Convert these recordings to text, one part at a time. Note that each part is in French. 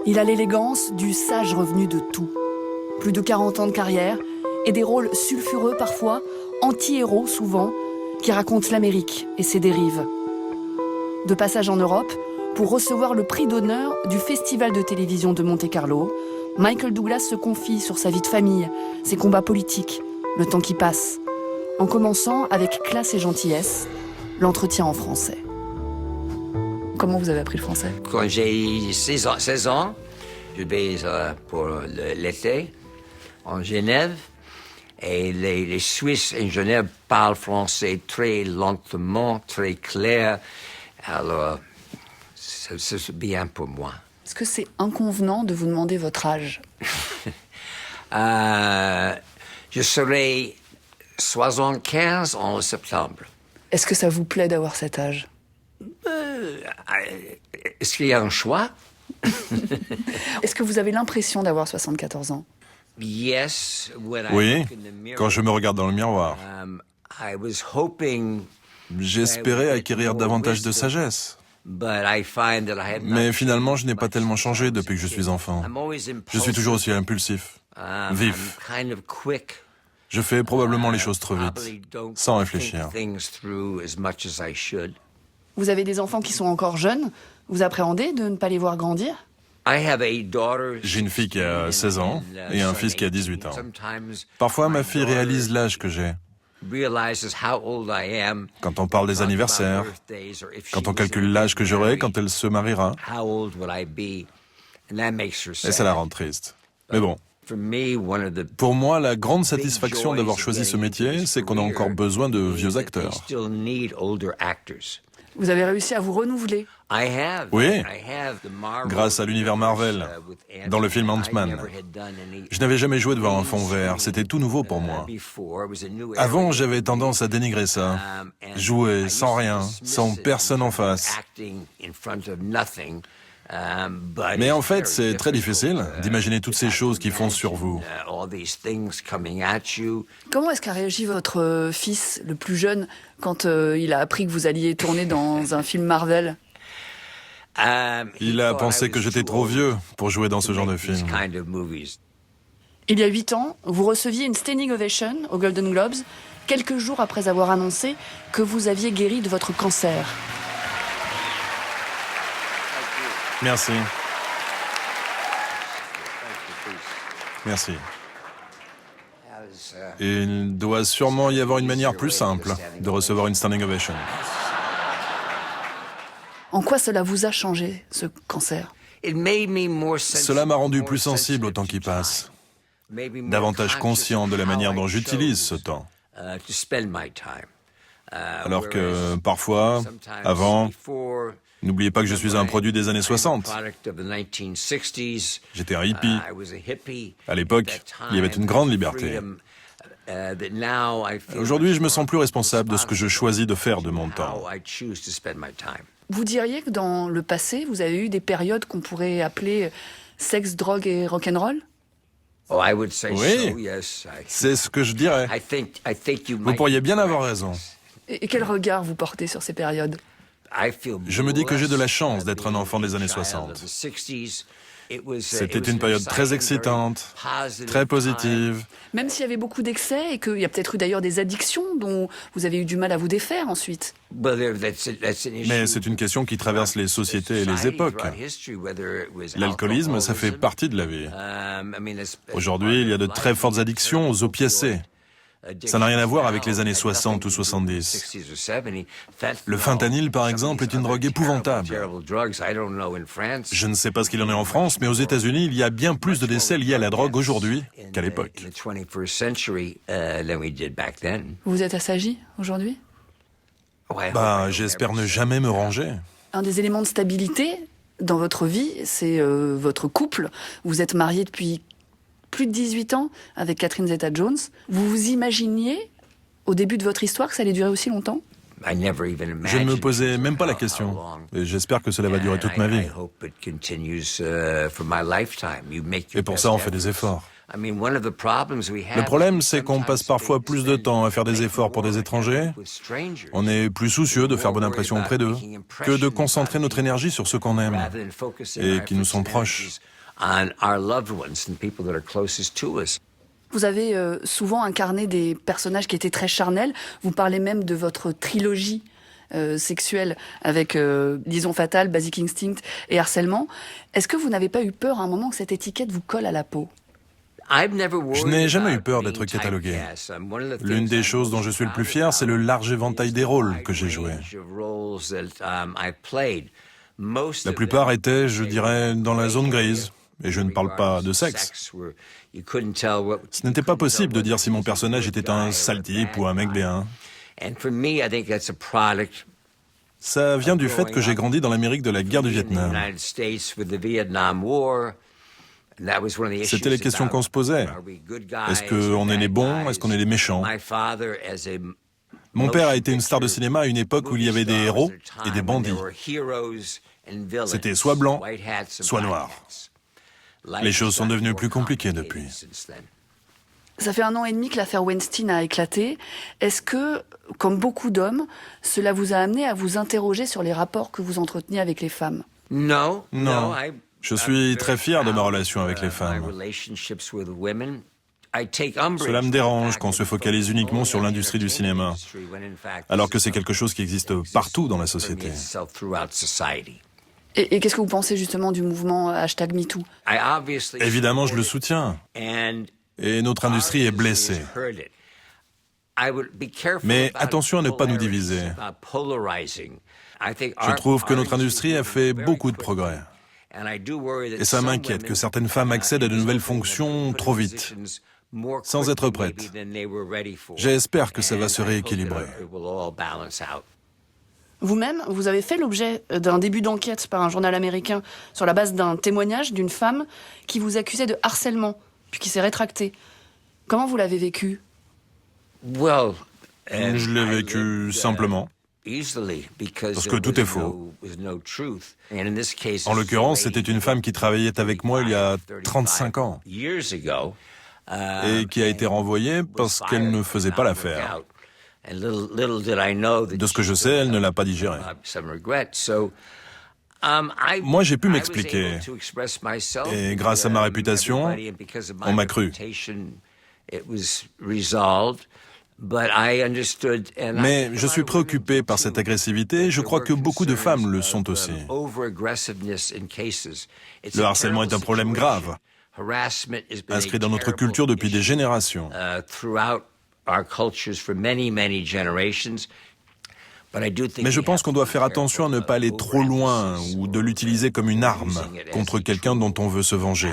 Il a l'élégance du sage revenu de tout. Plus de 40 ans de carrière et des rôles sulfureux parfois, anti-héros souvent, qui racontent l'Amérique et ses dérives. De passage en Europe, pour recevoir le prix d'honneur du Festival de télévision de Monte-Carlo, Michael Douglas se confie sur sa vie de famille, ses combats politiques, le temps qui passe, en commençant avec classe et gentillesse, l'entretien en français. Comment vous avez appris le français? Quand j'ai 16 ans, je vais pour l'été en Genève. Et les Suisses en Genève parlent français très lentement, très clair. Alors, c'est bien pour moi. Est-ce que c'est inconvenant de vous demander votre âge? Je serai 75 en septembre. Est-ce que ça vous plaît d'avoir cet âge? Est-ce qu'il y a un choix? Est-ce que vous avez l'impression d'avoir 74 ans? Oui, quand je me regarde dans le miroir. J'espérais acquérir davantage de sagesse. Mais finalement, je n'ai pas tellement changé depuis que je suis enfant. Je suis toujours aussi impulsif, vif. Je fais probablement les choses trop vite, sans réfléchir. Vous avez des enfants qui sont encore jeunes. Vous appréhendez de ne pas les voir grandir? J'ai une fille qui a 16 ans et un fils qui a 18 ans. Parfois, ma fille réalise l'âge que j'ai. Quand on parle des anniversaires, quand on calcule l'âge que j'aurai quand elle se mariera, et ça la rend triste. Mais bon, pour moi, la grande satisfaction d'avoir choisi ce métier, c'est qu'on a encore besoin de vieux acteurs. Vous avez réussi à vous renouveler. Oui, grâce à l'univers Marvel, dans le film Ant-Man. Je n'avais jamais joué devant un fond vert, c'était tout nouveau pour moi. Avant, j'avais tendance à dénigrer ça. Jouer sans rien, sans personne en face. Mais en fait, c'est très difficile d'imaginer toutes ces choses qui font sur vous. Comment est-ce qu'a réagi votre fils, le plus jeune, quand il a appris que vous alliez tourner dans un film Marvel? Il a pensé que j'étais trop vieux pour jouer dans ce genre de film. Il y a 8 ans, vous receviez une standing ovation aux Golden Globes, quelques jours après avoir annoncé que vous aviez guéri de votre cancer. Merci. Merci. Et il doit sûrement y avoir une manière plus simple de recevoir une standing ovation. En quoi cela vous a changé, ce cancer? Cela m'a rendu plus sensible au temps qui passe, davantage conscient de la manière dont j'utilise ce temps. Alors que parfois, avant, n'oubliez pas que je suis un produit des années 60. J'étais un hippie. À l'époque, il y avait une grande liberté. Aujourd'hui, je me sens plus responsable de ce que je choisis de faire de mon temps. Vous diriez que dans le passé, vous avez eu des périodes qu'on pourrait appeler sexe, drogue et rock'n'roll? Oui, c'est ce que je dirais. Vous pourriez bien avoir raison. Et quel regard vous portez sur ces périodes? Je me dis que j'ai de la chance d'être un enfant des années 60. C'était une période très excitante, très positive. Même s'il y avait beaucoup d'excès et qu'il y a peut-être eu d'ailleurs des addictions dont vous avez eu du mal à vous défaire ensuite. Mais c'est une question qui traverse les sociétés et les époques. L'alcoolisme, ça fait partie de la vie. Aujourd'hui, il y a de très fortes addictions aux opiacés. Ça n'a rien à voir avec les années 60 ou 70. Le fentanyl, par exemple, est une drogue épouvantable. Je ne sais pas ce qu'il en est en France, mais aux États-Unis, il y a bien plus de décès liés à la drogue aujourd'hui qu'à l'époque. Vous êtes assagi aujourd'hui? J'espère ne jamais me ranger. Un des éléments de stabilité dans votre vie, c'est votre couple. Vous êtes marié depuis plus de 18 ans avec Catherine Zeta-Jones. Vous vous imaginiez, au début de votre histoire, que ça allait durer aussi longtemps? Je ne me posais même pas la question. Et j'espère que cela va durer toute ma vie. Et pour ça, on fait des efforts. Le problème, c'est qu'on passe parfois plus de temps à faire des efforts pour des étrangers. On est plus soucieux de faire bonne impression auprès d'eux que de concentrer notre énergie sur ceux qu'on aime et qui nous sont proches. Vous avez souvent incarné des personnages qui étaient très charnels. Vous parlez même de votre trilogie sexuelle avec Liaison fatale, Basic Instinct et Harcèlement. Est-ce que vous n'avez pas eu peur à un moment que cette étiquette vous colle à la peau ? Je n'ai jamais eu peur d'être catalogué. L'une des choses dont je suis le plus fier, c'est le large éventail des rôles que j'ai joués. La plupart étaient, je dirais, dans la zone grise. Et je ne parle pas de sexe. Ce n'était pas possible de dire si mon personnage était un sale type ou un mec bien. Ça vient du fait que j'ai grandi dans l'Amérique de la guerre du Vietnam. C'était les questions qu'on se posait. Est-ce qu'on est les bons? Est-ce qu'on est les méchants? Mon père a été une star de cinéma à une époque où il y avait des héros et des bandits. C'était soit blanc, soit noir. Les choses sont devenues plus compliquées depuis. Ça fait 1 an et demi que l'affaire Weinstein a éclaté. Est-ce que, comme beaucoup d'hommes, cela vous a amené à vous interroger sur les rapports que vous entreteniez avec les femmes? Non. Je suis très fier de ma relation avec les femmes. Cela me dérange qu'on se focalise uniquement sur l'industrie du cinéma, alors que c'est quelque chose qui existe partout dans la société. Et qu'est-ce que vous pensez justement du mouvement #MeToo? Évidemment, je le soutiens. Et notre industrie est blessée. Mais attention à ne pas nous diviser. Je trouve que notre industrie a fait beaucoup de progrès. Et ça m'inquiète que certaines femmes accèdent à de nouvelles fonctions trop vite, sans être prêtes. J'espère que ça va se rééquilibrer. Vous-même, vous avez fait l'objet d'un début d'enquête par un journal américain sur la base d'un témoignage d'une femme qui vous accusait de harcèlement, puis qui s'est rétractée. Comment vous l'avez vécu? Je l'ai vécu simplement, parce que tout est faux. En l'occurrence, c'était une femme qui travaillait avec moi il y a 35 ans et qui a été renvoyée parce qu'elle ne faisait pas l'affaire. De ce que je sais, elle ne l'a pas digéré. Moi, j'ai pu m'expliquer. Et grâce à ma réputation, on m'a cru. Mais je suis préoccupé par cette agressivité et je crois que beaucoup de femmes le sont aussi. Le harcèlement est un problème grave, inscrit dans notre culture depuis des générations. Mais je pense qu'on doit faire attention à ne pas aller trop loin ou de l'utiliser comme une arme contre quelqu'un dont on veut se venger.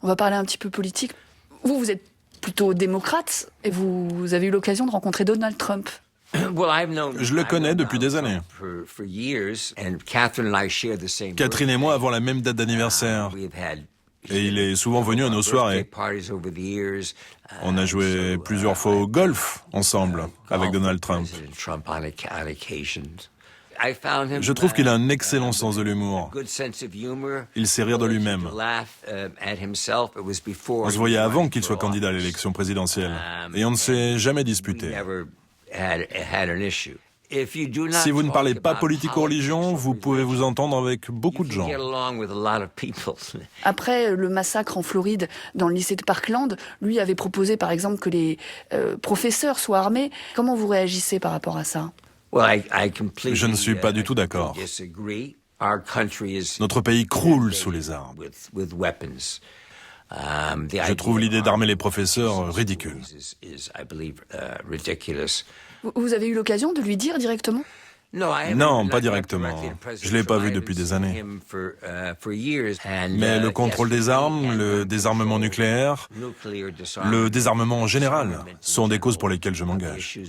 On va parler un petit peu politique. Vous êtes plutôt démocrate et vous avez eu l'occasion de rencontrer Donald Trump. Je le connais depuis des années. Catherine et moi avons la même date d'anniversaire. Et il est souvent venu à nos soirées. On a joué plusieurs fois au golf ensemble avec Donald Trump. Je trouve qu'il a un excellent sens de l'humour. Il sait rire de lui-même. On se voyait avant qu'il soit candidat à l'élection présidentielle. Et on ne s'est jamais disputé. Si vous ne parlez pas politique ou religion, vous pouvez vous entendre avec beaucoup de gens. Après le massacre en Floride, dans le lycée de Parkland, lui avait proposé par exemple que les professeurs soient armés. Comment vous réagissez par rapport à ça? Je ne suis pas du tout d'accord. Notre pays croule sous les armes. Je trouve l'idée d'armer les professeurs ridicule. Vous avez eu l'occasion de lui dire directement? Non, pas directement. Je ne l'ai pas vu depuis des années. Mais le contrôle des armes, le désarmement nucléaire, le désarmement en général sont des causes pour lesquelles je m'engage.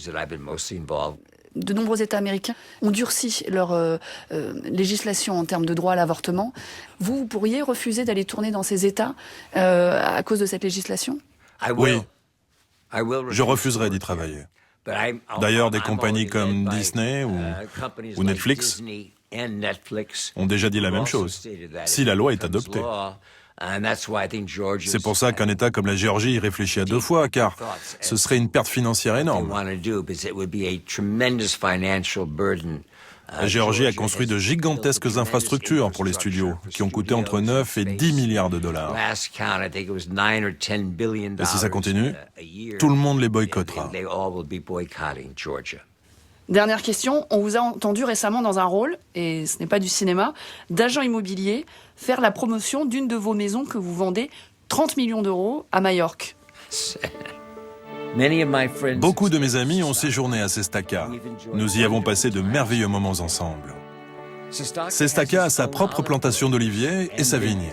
De nombreux États américains ont durci leur législation en termes de droit à l'avortement. Vous pourriez refuser d'aller tourner dans ces États à cause de cette législation? Oui, je refuserai d'y travailler. D'ailleurs, des compagnies comme Disney ou Netflix ont déjà dit la même chose, si la loi est adoptée. C'est pour ça qu'un État comme la Géorgie y réfléchit à 2 fois, car ce serait une perte financière énorme. La Géorgie a construit de gigantesques infrastructures pour les studios, qui ont coûté entre 9 et 10 milliards de dollars. Et si ça continue, tout le monde les boycottera. Dernière question, on vous a entendu récemment dans un rôle, et ce n'est pas du cinéma, d'agent immobilier faire la promotion d'une de vos maisons que vous vendez 30 millions d'euros à Majorque. Beaucoup de mes amis ont séjourné à Cestacea. Nous y avons passé de merveilleux moments ensemble. Cestacea a sa propre plantation d'oliviers et sa vigne.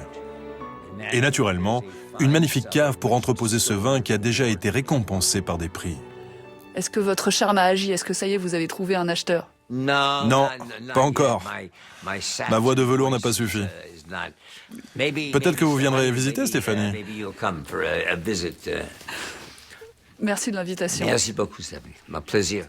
Et naturellement, une magnifique cave pour entreposer ce vin qui a déjà été récompensé par des prix. Est-ce que votre charme a agi? Est-ce que ça y est, vous avez trouvé un acheteur? Non, pas encore. Ma voix de velours n'a pas suffi. Peut-être que vous viendrez visiter, Stéphanie. Merci de l'invitation. Merci beaucoup, Stéphanie. Un plaisir.